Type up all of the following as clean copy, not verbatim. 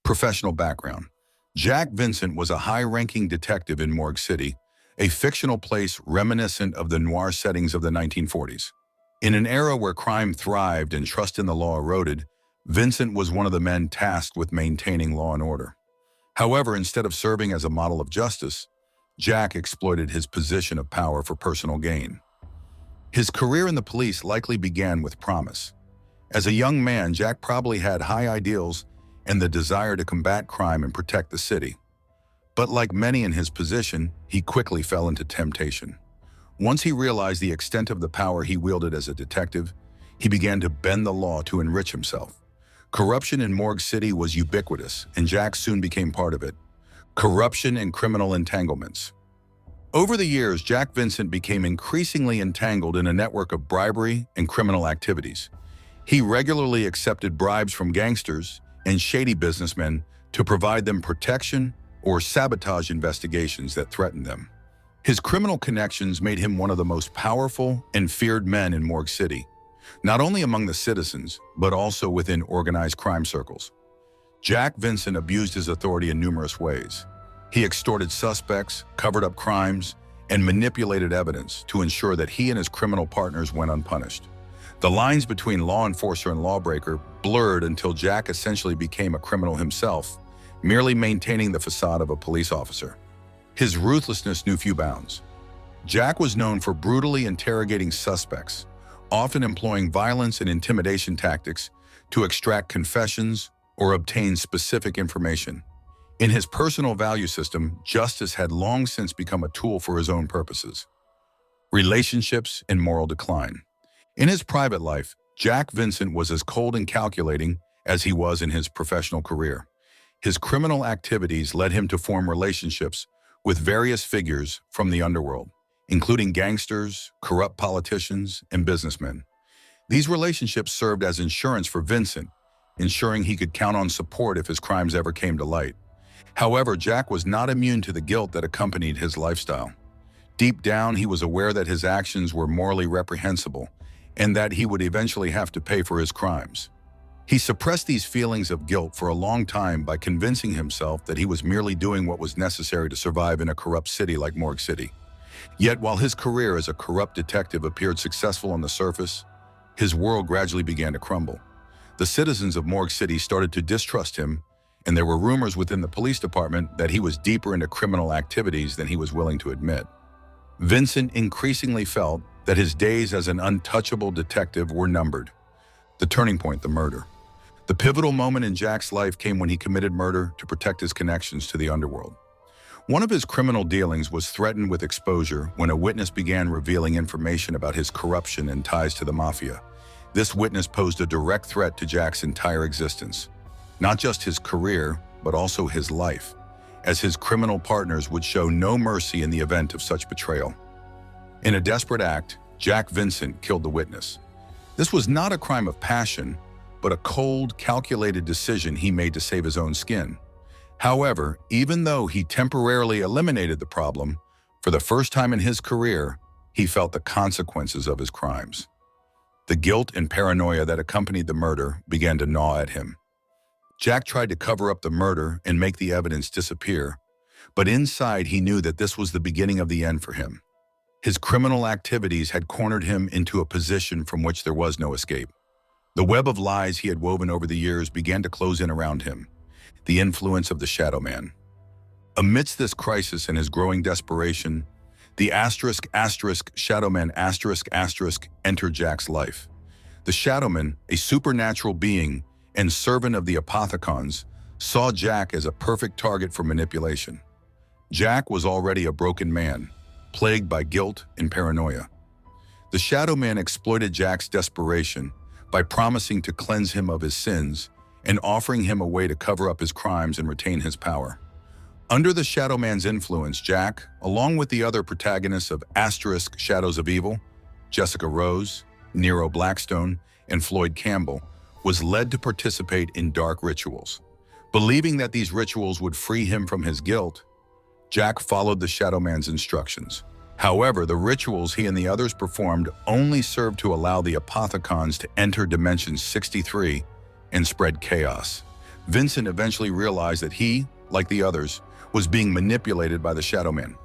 Professional background. Jack Vincent was a high-ranking detective in Morgue City, a fictional place reminiscent of the noir settings of the 1940s. In an era where crime thrived and trust in the law eroded, Vincent was one of the men tasked with maintaining law and order. However, instead of serving as a model of justice, Jack exploited his position of power for personal gain. His career in the police likely began with promise. As a young man, Jack probably had high ideals and the desire to combat crime and protect the city. But like many in his position, he quickly fell into temptation. Once he realized the extent of the power he wielded as a detective, he began to bend the law to enrich himself. Corruption in Morgue City was ubiquitous, and Jack soon became part of it. Corruption and criminal entanglements. Over the years, Jack Vincent became increasingly entangled in a network of bribery and criminal activities. He regularly accepted bribes from gangsters and shady businessmen to provide them protection or sabotage investigations that threatened them. His criminal connections made him one of the most powerful and feared men in Morgue City, not only among the citizens, but also within organized crime circles. Jack Vincent abused his authority in numerous ways. He extorted suspects, covered up crimes, and manipulated evidence to ensure that he and his criminal partners went unpunished. The lines between law enforcer and lawbreaker blurred until Jack essentially became a criminal himself, merely maintaining the facade of a police officer. His ruthlessness knew few bounds. Jack was known for brutally interrogating suspects, often employing violence and intimidation tactics to extract confessions or obtain specific information. In his personal value system, justice had long since become a tool for his own purposes. Relationships and moral decline. In his private life, Jack Vincent was as cold and calculating as he was in his professional career. His criminal activities led him to form relationships with various figures from the underworld, including gangsters, corrupt politicians, and businessmen. These relationships served as insurance for Vincent, ensuring he could count on support if his crimes ever came to light. However, Jack was not immune to the guilt that accompanied his lifestyle. Deep down, he was aware that his actions were morally reprehensible and that he would eventually have to pay for his crimes. He suppressed these feelings of guilt for a long time by convincing himself that he was merely doing what was necessary to survive in a corrupt city like Morgue City. Yet while his career as a corrupt detective appeared successful on the surface, his world gradually began to crumble. The citizens of Morgue City started to distrust him, and there were rumors within the police department that he was deeper into criminal activities than he was willing to admit. Vincent increasingly felt that his days as an untouchable detective were numbered. The turning point, the murder. The pivotal moment in Jack's life came when he committed murder to protect his connections to the underworld. One of his criminal dealings was threatened with exposure when a witness began revealing information about his corruption and ties to the mafia. This witness posed a direct threat to Jack's entire existence, not just his career, but also his life, as his criminal partners would show no mercy in the event of such betrayal. In a desperate act, Jack Vincent killed the witness. This was not a crime of passion, but a cold, calculated decision he made to save his own skin. However, even though he temporarily eliminated the problem, for the first time in his career, he felt the consequences of his crimes. The guilt and paranoia that accompanied the murder began to gnaw at him. Jack tried to cover up the murder and make the evidence disappear, but inside he knew that this was the beginning of the end for him. His criminal activities had cornered him into a position from which there was no escape. The web of lies he had woven over the years began to close in around him, the influence of the Shadow Man. Amidst this crisis and his growing desperation, the Shadow Man entered Jack's life. The Shadow Man, a supernatural being and servant of the Apothecons, saw Jack as a perfect target for manipulation. Jack was already a broken man, plagued by guilt and paranoia. The Shadow Man exploited Jack's desperation by promising to cleanse him of his sins and offering him a way to cover up his crimes and retain his power. Under the Shadow Man's influence, Jack, along with the other protagonists of Shadows of Evil, Jessica Rose, Nero Blackstone, and Floyd Campbell, was led to participate in dark rituals. Believing that these rituals would free him from his guilt, Jack followed the Shadow Man's instructions. However, the rituals he and the others performed only served to allow the Apothecons to enter Dimension 63 and spread chaos. Vincent eventually realized that he, like the others, was being manipulated by the Shadow Man.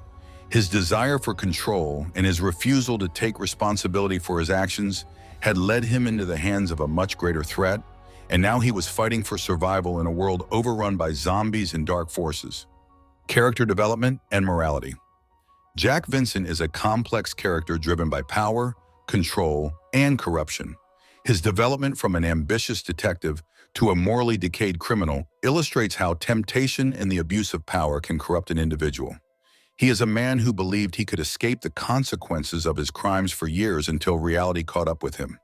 His desire for control and his refusal to take responsibility for his actions had led him into the hands of a much greater threat, and now he was fighting for survival in a world overrun by zombies and dark forces. Character development and morality. Jack Vincent is a complex character driven by power, control, and corruption. His development from an ambitious detective to a morally decayed criminal illustrates how temptation and the abuse of power can corrupt an individual. He is a man who believed he could escape the consequences of his crimes for years until reality caught up with him.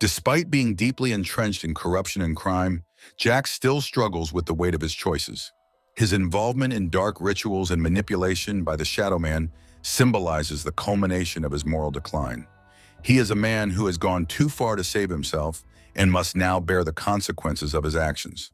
Despite being deeply entrenched in corruption and crime, Jack still struggles with the weight of his choices. His involvement in dark rituals and manipulation by the Shadow Man symbolizes the culmination of his moral decline. He is a man who has gone too far to save himself and must now bear the consequences of his actions.